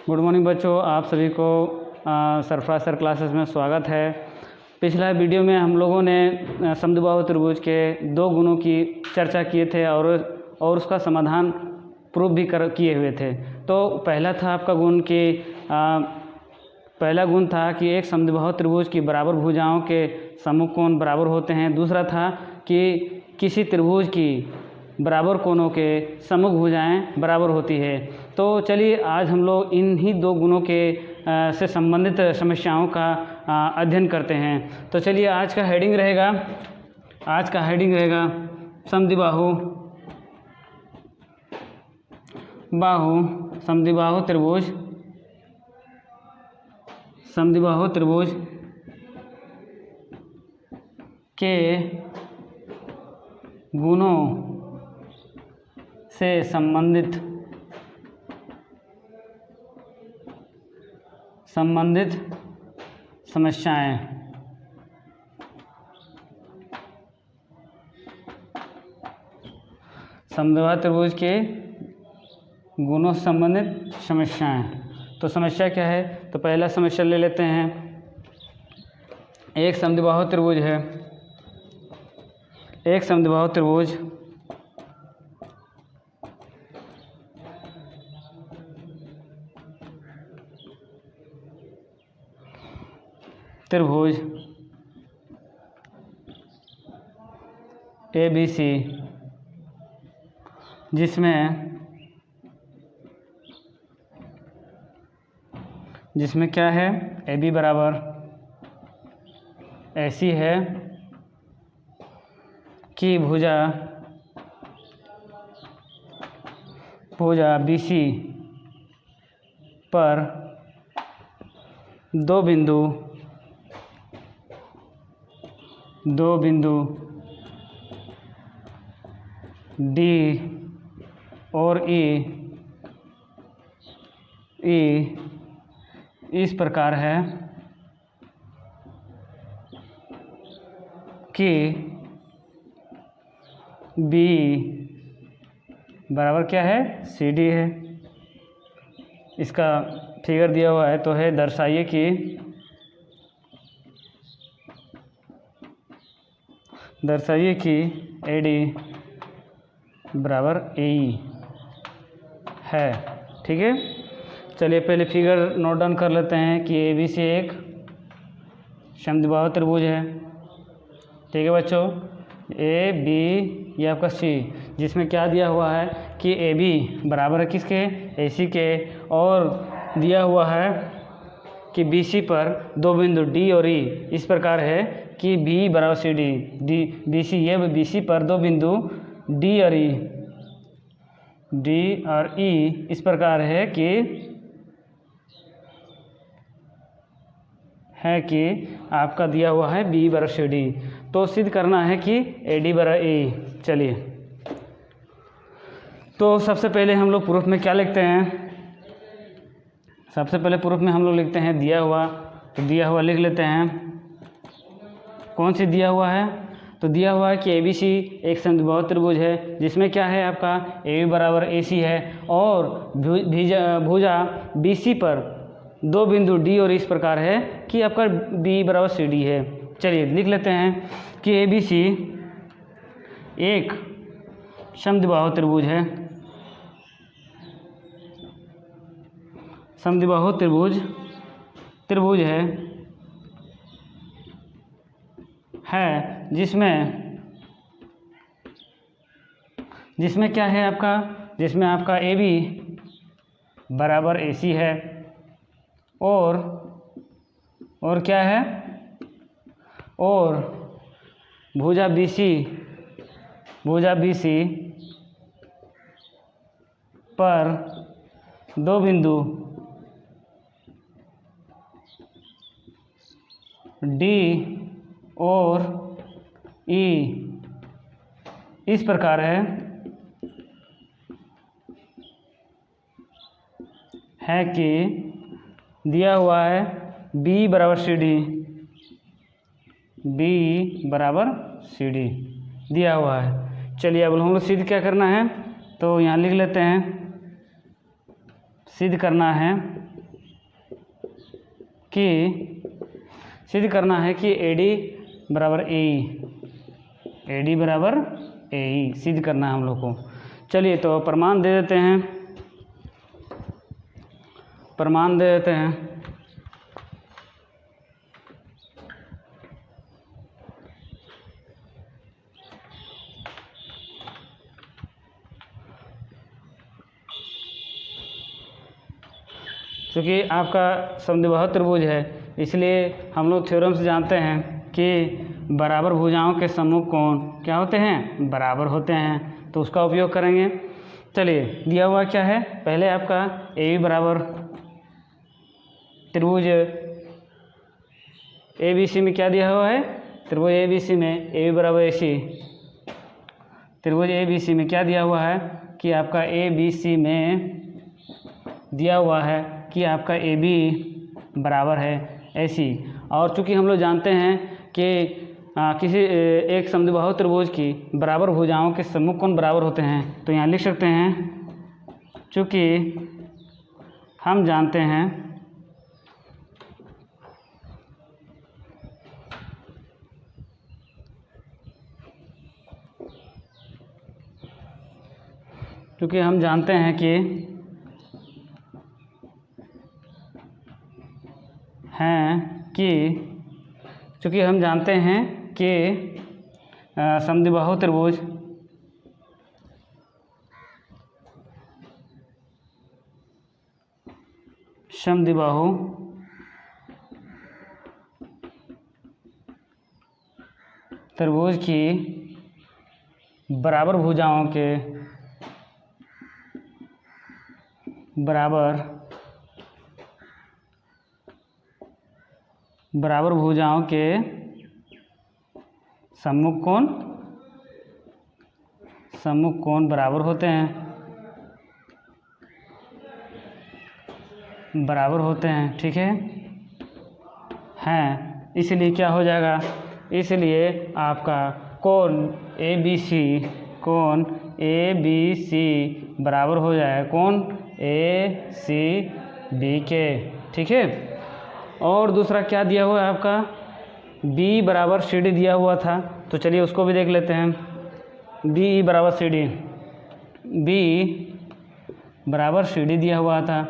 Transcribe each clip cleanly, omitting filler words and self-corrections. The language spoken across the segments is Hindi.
गुड मॉर्निंग बच्चों, आप सभी को सरफराज सर क्लासेस में स्वागत है। पिछला वीडियो में हम लोगों ने समद्विबाहु त्रिभुज के दो गुणों की चर्चा किए थे और उसका समाधान प्रूव भी किए हुए थे। तो पहला था आपका गुण कि पहला गुण था कि एक समद्विबाहु त्रिभुज की बराबर भुजाओं के सम्मुख कोण बराबर होते हैं। दूसरा था कि किसी त्रिभुज की बराबर कोणों के सम्मुख भुजाएं बराबर होती है। तो चलिए आज हम लोग इन्हीं दो गुणों के से संबंधित समस्याओं का अध्ययन करते हैं। तो चलिए आज का हेडिंग रहेगा समद्विबाहु त्रिभुज के गुणों से संबंधित समस्याएं। समद्विबाहु त्रिभुज के गुणों से संबंधित समस्याएं। तो समस्या क्या है? तो पहला समस्या ले लेते हैं। एक समद्विबाहु त्रिभुज है। एक समद्विबाहु त्रिभुज ABC जिसमें क्या है, AB बराबर ऐसी है कि भुजा BC पर दो बिंदु D और E इस प्रकार है कि B बराबर क्या है, CD है। इसका फिगर दिया हुआ है, तो है दर्शाइए कि AD बराबर AE है। ठीक है, चलिए पहले फिगर नोट डाउन कर लेते हैं कि ABC एक समद्विबाहु त्रिभुज है। ठीक है बच्चों, AB ये आपका C, जिसमें क्या दिया हुआ है कि AB बराबर है किसके, AC के, और दिया हुआ है कि BC पर दो बिंदु D और E इस प्रकार है कि B बराबर CD। BC ये BC पर दो बिंदु D और E इस प्रकार है कि आपका दिया हुआ है B बराबर CD। तो सिद्ध करना है कि AD बराबर AE। चलिए, तो सबसे पहले हम लोग प्रूफ में क्या लिखते हैं? सबसे पहले प्रूफ में हम लोग लिखते हैं दिया हुआ। तो दिया हुआ लिख लेते हैं। कौन सी दिया हुआ है? तो दिया हुआ है कि ABC एक समद्विबाहु त्रिभुज है, जिसमें क्या है आपका AB बराबर AC है और भुजा BC पर दो बिंदु D और इस प्रकार है कि आपका B बराबर CD है। चलिए लिख लेते हैं कि ABC एक समद्विबाहु त्रिभुज है। समद्विबाहु त्रिभुज है जिसमें क्या है आपका, जिसमें आपका AB बराबर AC है और क्या है, और भुजा BC पर दो बिंदु D और E इस प्रकार है कि दिया हुआ है B बराबर CD दिया हुआ है। चलिए अब हम लोग सिद्ध क्या करना है, तो यहाँ लिख लेते हैं। सिद्ध करना है कि सिद्ध करना है कि AD बराबर AE बराबर AE सिद्ध करना है हम लोग को। चलिए तो प्रमाण दे देते हैं, क्योंकि आपका समद्विबाहु त्रिभुज है इसलिए हम लोग थ्योरम से जानते हैं कि बराबर भुजाओं के सम्मुख कोण क्या होते हैं, बराबर होते हैं, तो उसका उपयोग करेंगे। चलिए दिया हुआ क्या है, पहले आपका AB बराबर त्रिभुज ABC में क्या दिया हुआ है, त्रिभुज ABC में AB बराबर AC, त्रिभुज ABC में क्या दिया हुआ है कि आपका ABC में दिया हुआ है कि आपका AB बराबर है AC। और चूंकि हम लोग जानते हैं कि किसी एक समद्विबाहु त्रिभुज की बराबर भुजाओं के सम्मुख कोण बराबर होते हैं, तो यहाँ लिख सकते हैं चूँकि हम जानते हैं कि समद्विबाहु त्रिभुज की बराबर भुजाओं के सम्मुख कोण बराबर होते हैं, ठीक है, इसलिए क्या हो जाएगा, इसलिए आपका कोण ABC बराबर हो जाएगा कोण ACB के, ठीक है। और दूसरा क्या दिया हुआ है आपका, B बराबर CD दिया हुआ था, तो चलिए उसको भी देख लेते हैं। BE बराबर CD दिया हुआ था,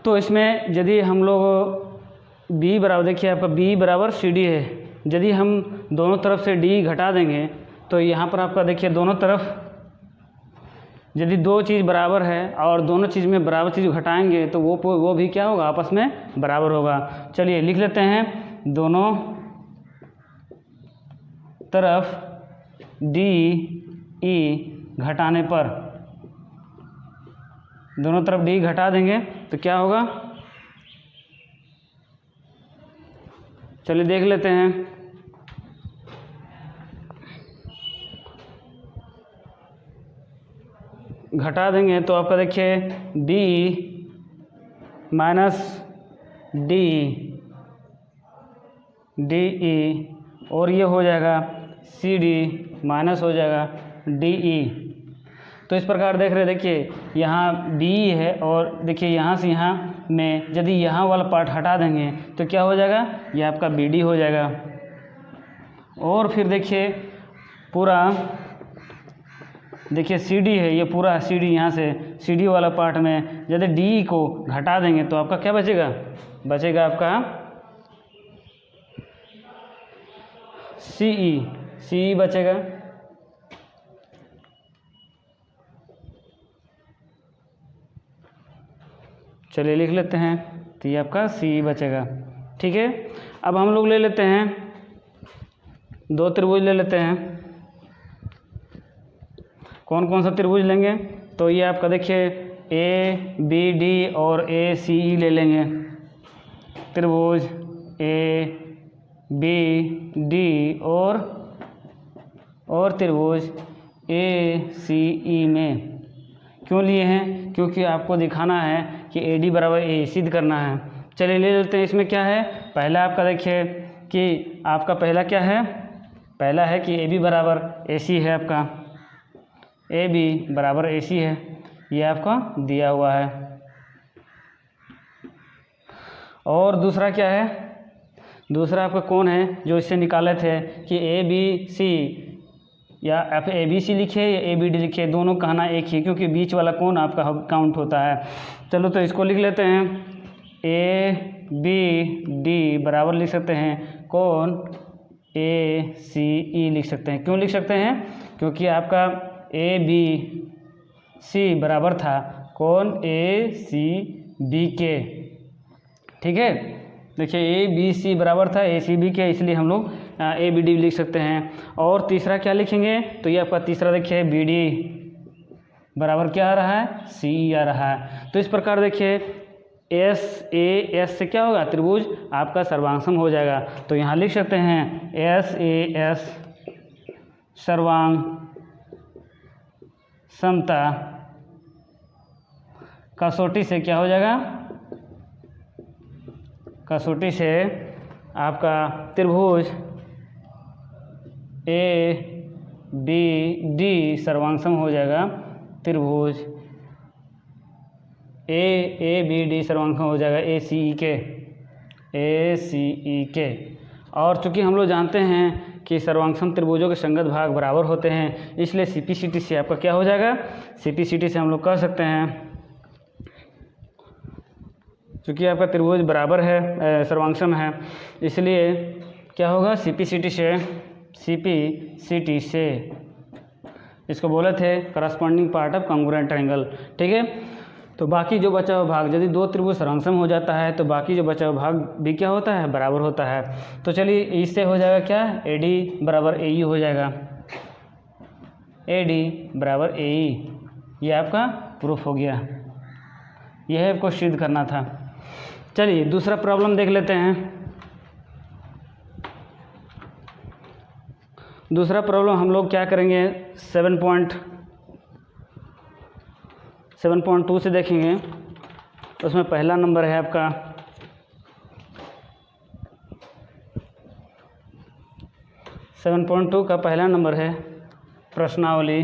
तो इसमें यदि हम लोग B बराबर, देखिए आपका B बराबर CD है, यदि हम दोनों तरफ से D घटा देंगे तो यहाँ पर आपका देखिए दोनों तरफ यदि दो चीज़ बराबर है और दोनों चीज़ में बराबर चीज़ घटाएंगे तो वो भी क्या होगा, आपस में बराबर होगा। चलिए लिख लेते हैं, दोनों तरफ DE घटाने पर, दोनों तरफ D घटा देंगे तो क्या होगा, चलिए देख लेते हैं। घटा देंगे तो आपका देखिए BE माइनस DE और ये हो जाएगा CD माइनस हो जाएगा DE। तो इस प्रकार देख रहे हैं, देखिए यहाँ BE है और देखिए यहाँ से यहाँ में यदि यहाँ वाला पार्ट हटा देंगे तो क्या हो जाएगा, ये आपका BD हो जाएगा। और फिर देखिए पूरा देखिए CD है, ये पूरा CD, यहाँ से CD वाला पार्ट में यदि DE को घटा देंगे तो आपका क्या बचेगा, आपका CE बचेगा। चलिए लिख लेते हैं, तो ये आपका CE बचेगा, ठीक है। अब हम लोग ले लेते हैं, दो त्रिभुज ले लेते हैं। कौन कौन सा त्रिभुज लेंगे, तो ये आपका देखिए ABD और ACE ले लेंगे, त्रिभुज ABD और त्रिभुज ACE में क्यों लिए हैं, क्योंकि आपको दिखाना है कि AD बराबर AE सिद्ध करना है। चलिए ले लेते हैं, इसमें क्या है, पहला आपका देखिए कि आपका पहला क्या है, पहला है कि AB बराबर AC है, आपका AB बराबर AC है, ये आपका दिया हुआ है। और दूसरा क्या है, दूसरा आपका कौन है जो इससे निकाले थे कि ए बी सी, या आप ए बी सी लिखे या ए बी डी लिखे, दोनों कहना एक ही, क्योंकि बीच वाला कौन आपका काउंट होता है। चलो तो इसको लिख लेते हैं, ए बी डी बराबर लिख सकते हैं कौन, ए सी ई लिख सकते हैं। क्यों लिख सकते हैं, क्योंकि आपका ए बी सी बराबर था कौन, ए सी बी के। ठीक है, देखिए ए बी सी बराबर था ए सी बी के, इसलिए हम लोग ए बी डी लिख सकते हैं। और तीसरा क्या लिखेंगे, तो ये आपका तीसरा देखिए बी डी बराबर क्या आ रहा है, सी ई आ रहा है। तो इस प्रकार देखिए एस ए एस से क्या होगा, त्रिभुज आपका सर्वांगसम हो जाएगा। तो यहाँ लिख सकते हैं एस ए एस सर्वांग समता कसौटी से क्या हो जाएगा, कसौटी से आपका त्रिभुज ए बी डी सर्वांगसम हो जाएगा, त्रिभुज ए बी डी सर्वांगसम हो जाएगा ए सी ई के। और चूंकि हम लोग जानते हैं कि सर्वांगसम त्रिभुजों के संगत भाग बराबर होते हैं, इसलिए सी पी सी टी से आपका क्या हो जाएगा, सी पी सी टी से हम लोग कह सकते हैं, चूँकि आपका त्रिभुज बराबर है सर्वांगसम है, इसलिए क्या होगा सी पी सी टी से इसको बोले थे corresponding part of congruent triangle. ठीक है, तो बाकी जो बचा हुआ भाग, यदि दो त्रिभुज सर्वांगसम हो जाता है तो बाकी जो बचा हुआ भाग भी क्या होता है, बराबर होता है। तो चलिए इससे हो जाएगा क्या, ए डी बराबर ए ई हो जाएगा, ए डी बराबर ए ई, ये आपका प्रूफ हो गया। यह आपको सिद्ध करना था। चलिए दूसरा प्रॉब्लम देख लेते हैं। दूसरा प्रॉब्लम हम लोग क्या करेंगे, 7.2 से देखेंगे। उसमें पहला नंबर है आपका 7.2 का पहला नंबर है प्रश्नावली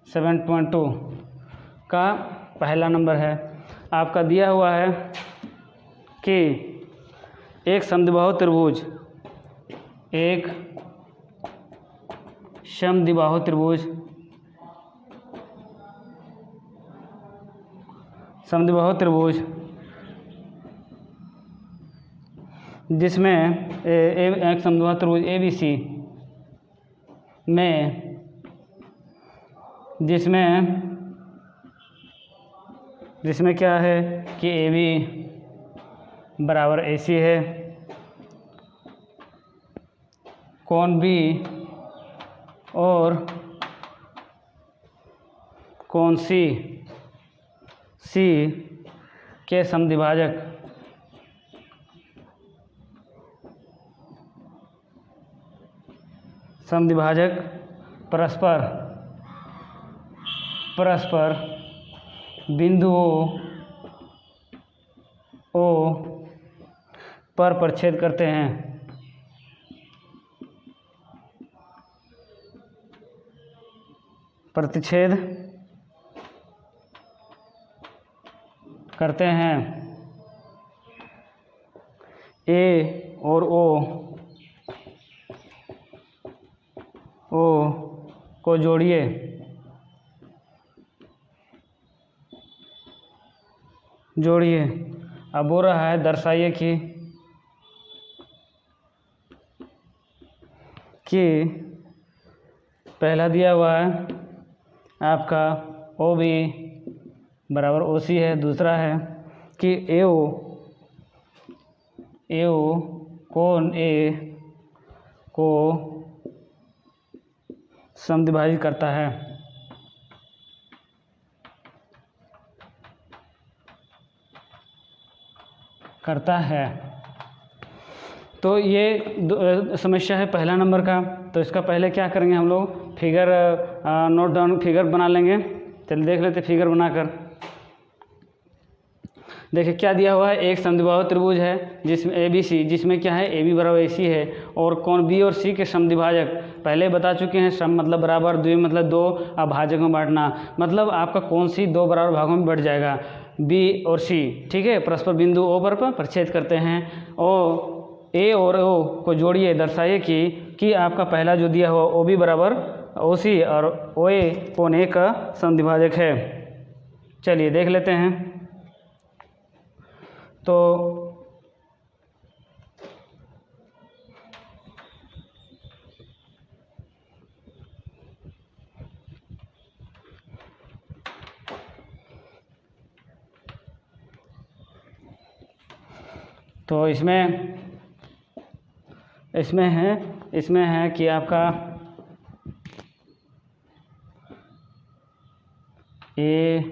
7.2 का पहला नंबर है। आपका दिया हुआ है कि एक समद्विबाहु त्रिभुज, एक समद्विबाहु त्रिभुज, समद्विबाहु त्रिभुज जिसमें एक समद्विबाहु त्रिभुज ए बी सी में, जिसमें क्या है कि ए बी बराबर ए सी है, कोण बी और कोण सी के समद्विभाजक परस्पर बिंदुओं ओ पर प्रतिच्छेद करते हैं। प्रतिच्छेद करते हैं। ए और ओ को जोड़िए, अब बोल रहा है दर्शाइए कि पहला दिया हुआ है आपका ओ बी बराबर ओ सी है। दूसरा है कि ए ओ कोण ए को समद्विभाजित करता है। तो ये समस्या है पहला नंबर का। तो इसका पहले क्या करेंगे हम लोग, फिगर नोट डाउन, फिगर बना लेंगे। चलिए देख लेते फिगर बनाकर। देखिए क्या दिया हुआ है, एक समद्विबाहु त्रिभुज है जिसमें ए बी सी, जिसमें क्या है ए बी बराबर ए सी है और कोण बी और सी के समद्विभाजक पहले बता चुके हैं। सम मतलब बराबर, द्वि मतलब दो, अब भाजक में बांटना मतलब आपका कोण सी दो बराबर भागों में बढ़ जाएगा। बी और सी, ठीक है, परस्पर बिंदु ओ पर प्रच्छेद करते हैं। और ए और ओ को जोड़िए, दर्शाइए कि आपका पहला जो दिया हुआ ओ बी बराबर ओ सी और ओ ए कोण ए का समद्विभाजक है। चलिए देख लेते हैं। तो इसमें है कि आपका ए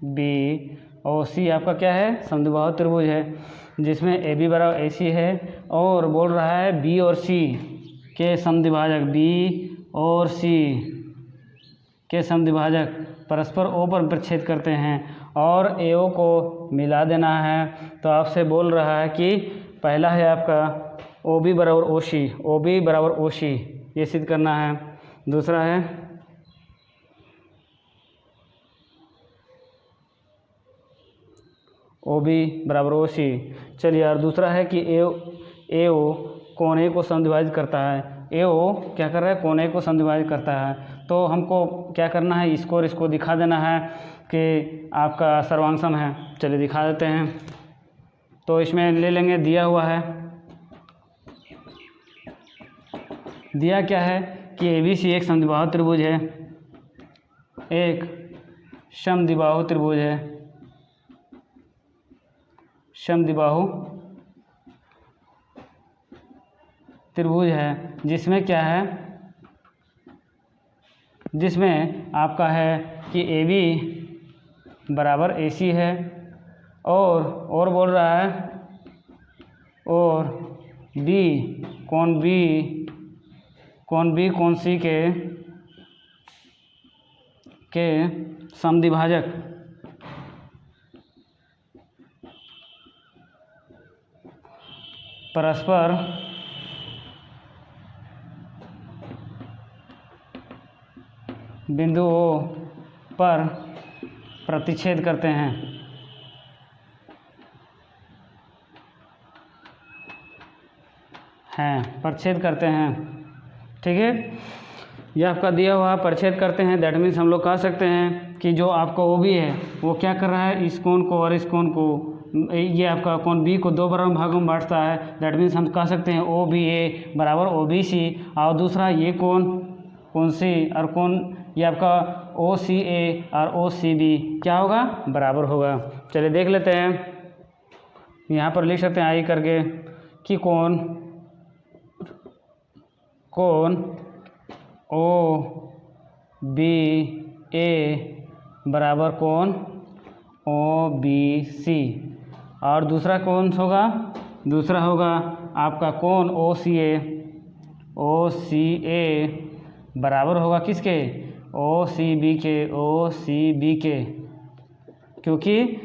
बी और सी आपका क्या है, समद्विबाहु त्रिभुज है, जिसमें ए बी बराबर ए सी है और बोल रहा है बी और सी के समद्विभाजक, बी और सी के समद्विभाजक परस्पर ओ पर प्रच्छेद करते हैं और ए ओ को मिला देना है। तो आपसे बोल रहा है कि पहला है आपका ओ बी बराबर ओ सी, ओ बी बराबर ओ सी, ये सिद्ध करना है। दूसरा है ओ बी बराबर ओ सी। चलिए, और दूसरा है कि ए ओ कोण ए को समद्विभाजित करता है। ए ओ क्या कर रहा है, कोण ए को समद्विभाजित करता है। तो हमको क्या करना है, इसको और इसको दिखा देना है कि आपका सर्वांग है। चलिए दिखा देते हैं। तो इसमें ले लेंगे, दिया हुआ है, दिया क्या है कि ए बी सी एक समद्विबाहु त्रिभुज है, एक समद्विबाहु त्रिभुज है, समद्विबाहु त्रिभुज है, जिसमें क्या है, जिसमें आपका है कि ए बी बराबर ए सी है और बोल रहा है और बी कोण कोण सी के समद्विभाजक परस्पर बिंदु ओ पर प्रतिच्छेद करते हैं। प्रच्छेद करते हैं, ठीक है। यह आपका दिया हुआ प्रच्छेद करते हैं। दैट मीन्स हम लोग कह सकते हैं कि जो आपका ओ बी है वो क्या कर रहा है, इस कोण को और इस कोण को, ये आपका कोण बी को दो बराबर भागों में बांटता है। दैट मीन्स हम कह सकते हैं ओ बी ए बराबर ओ बी सी। और दूसरा ये कोण सी और कोण ये आपका ओ सी ए और ओ सी बी क्या होगा, बराबर होगा। चलिए देख लेते हैं। यहाँ पर लिख सकते हैं आई करके कि कोण ओ बी ए बराबर कोण ओ बी सी। और दूसरा कौन होगा, दूसरा होगा आपका कोण ओ सी ए बराबर होगा किसके, ओ सी बी के, क्योंकि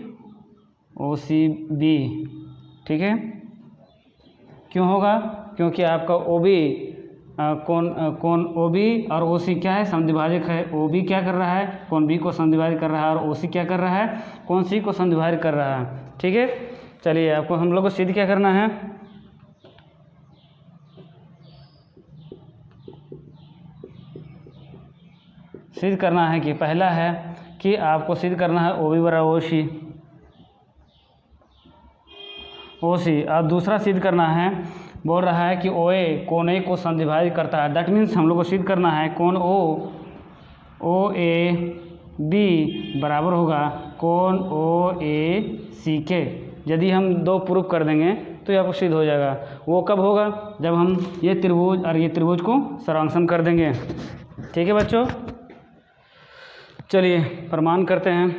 ओ सी बी, ठीक है। क्यों होगा, क्योंकि आपका ओ बी कोण ओ बी और ओ सी क्या है, समद्विभाजक है। ओ बी क्या कर रहा है, कोण बी को समद्विभाजित कर रहा है और ओ सी क्या कर रहा है, कोण सी को समद्विभाजित कर रहा है, ठीक है। चलिए आपको हम लोग को सिद्ध क्या करना है, सिद्ध करना है कि पहला है कि आपको सिद्ध करना है ओ बी बराबर ओ सी। और दूसरा सिद्ध करना है, बोल रहा है कि ओ ए कोण ए को समद्विभाजित करता है। दैट मीन्स हम लोग को सिद्ध करना है कोण ओ ए बी बराबर होगा कोण ओ ए सी के। यदि हम दो प्रूफ कर देंगे तो यह सिद्ध हो जाएगा। वो कब होगा, जब हम ये त्रिभुज और ये त्रिभुज को सर्वांगसम कर देंगे, ठीक है बच्चों। चलिए प्रमाण करते हैं।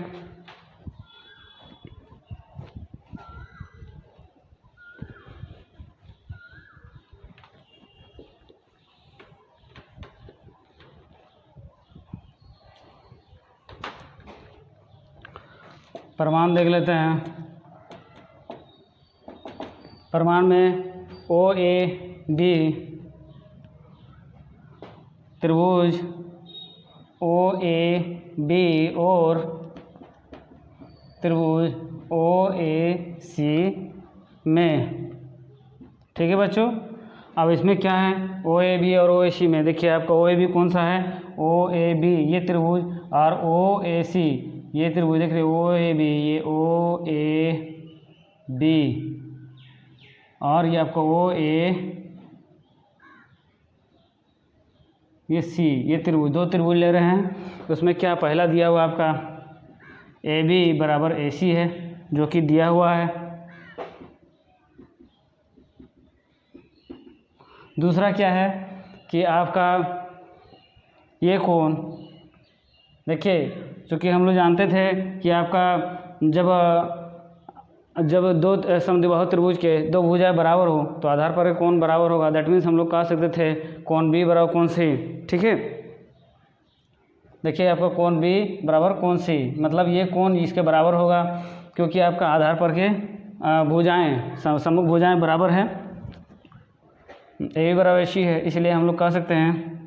प्रमाण देख लेते हैं। प्रमाण में ओ ए बी त्रिभुज OAB और त्रिभुज OAC में। ठीक है बच्चों, अब इसमें क्या है, OAB और OAC में देखिए आपका OAB कौन सा है, OAB ये त्रिभुज, और OAC ये त्रिभुज देख रहे हो, OAB ये OAB और ये आपका OA ये C ये त्रिभुज, दो त्रिभुज ले रहे हैं। तो उसमें क्या पहला दिया हुआ आपका AB बराबर AC है जो कि दिया हुआ है। दूसरा क्या है कि आपका ये कोण, देखिए चूँकि हम लोग जानते थे कि आपका जब दो समद्विबाहु त्रिभुज के दो भुजाएं बराबर हो तो आधार पर कोण बराबर होगा। दैट मीन्स हम लोग कह सकते थे कोण B बराबर कोण C। ठीक है, देखिए आपका कोण B बराबर कोण C, मतलब ये कोण इसके बराबर होगा क्योंकि आपका आधार पर के भुजाएं सम्मुख भुजाएं बराबर है, AB बराबर AC है, इसलिए हम लोग कह सकते हैं,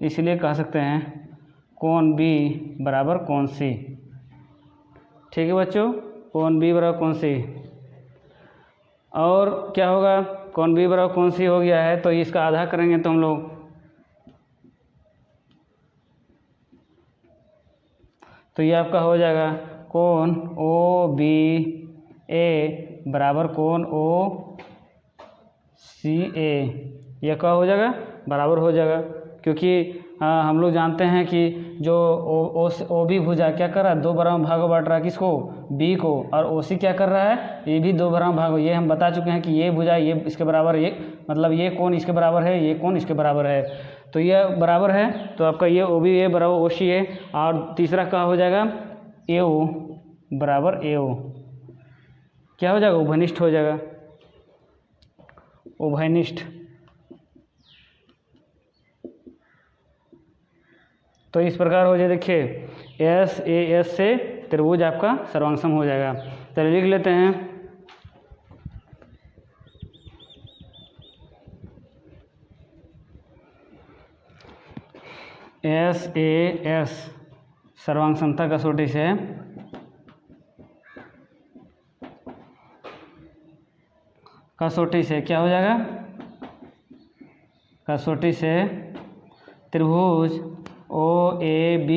इसलिए कह सकते हैं कोण B बराबर कोण C। ठीक है बच्चों, कोण B बराबर कोण C। और क्या होगा, कोण B बराबर कोण C हो गया है तो इसका आधा करेंगे तो हम लोग, तो ये आपका हो जाएगा कोण OBA बराबर कोण OCA। यह क्या हो जाएगा, बराबर हो जाएगा, क्योंकि हम लोग जानते हैं कि जो OB भुजा क्या कर रहा है, दो बराबर भागों बांट रहा है, किसको, B को, और OC क्या कर रहा है, ये भी दो बराबर भागों। ये हम बता चुके हैं कि ये भुजा ये इसके बराबर, ये मतलब ये कोण इसके बराबर है, ये कोण इसके बराबर है, तो ये बराबर है, तो आपका ये OBA बराबर OCA। और तीसरा क्या हो जाएगा, AO बराबर AO, क्या हो जाएगा, उभयनिष्ठ हो जाएगा, उभयनिष्ठ। तो इस प्रकार हो जाए, देखिए SAS से त्रिभुज आपका सर्वांगसम हो जाएगा। चलिए लिख लेते हैं, SAS सर्वांगसमता कसौटी से क्या हो जाएगा, कसौटी से त्रिभुज OAB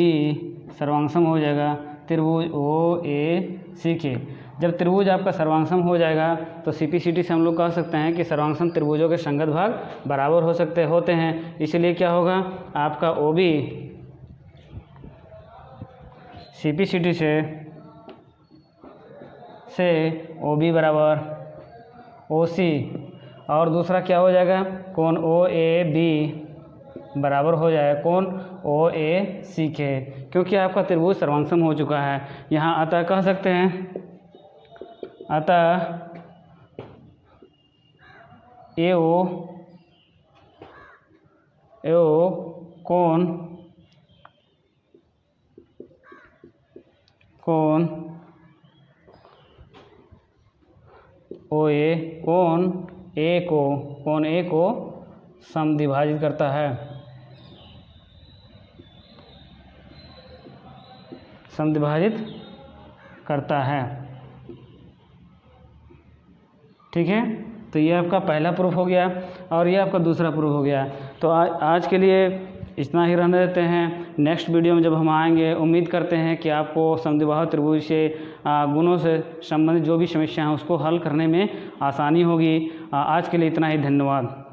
सर्वांगसम हो जाएगा त्रिभुज OAC के। जब त्रिभुज आपका सर्वांगसम हो जाएगा तो CPCT से हम लोग कह सकते हैं कि सर्वांगसम त्रिभुजों के संगत भाग बराबर होते हैं। इसलिए क्या होगा, आपका OB CPCT से OB बराबर OC, और दूसरा क्या हो जाएगा, कोण OAB बराबर हो जाएगा कोण OAC के, क्योंकि आपका त्रिभुज सर्वांगसम हो चुका है। यहाँ अतः कह सकते हैं, अतः AO कोण OA कोण A को समद्विभाजित करता है, ठीक है। तो ये आपका पहला प्रूफ हो गया और ये आपका दूसरा प्रूफ हो गया। तो आज के लिए इतना ही रहने देते हैं। नेक्स्ट वीडियो में जब हम आएंगे, उम्मीद करते हैं कि आपको समद्विबाहु त्रिभुज से गुणों से संबंधित जो भी समस्या हैं उसको हल करने में आसानी होगी। आज के लिए इतना ही, धन्यवाद।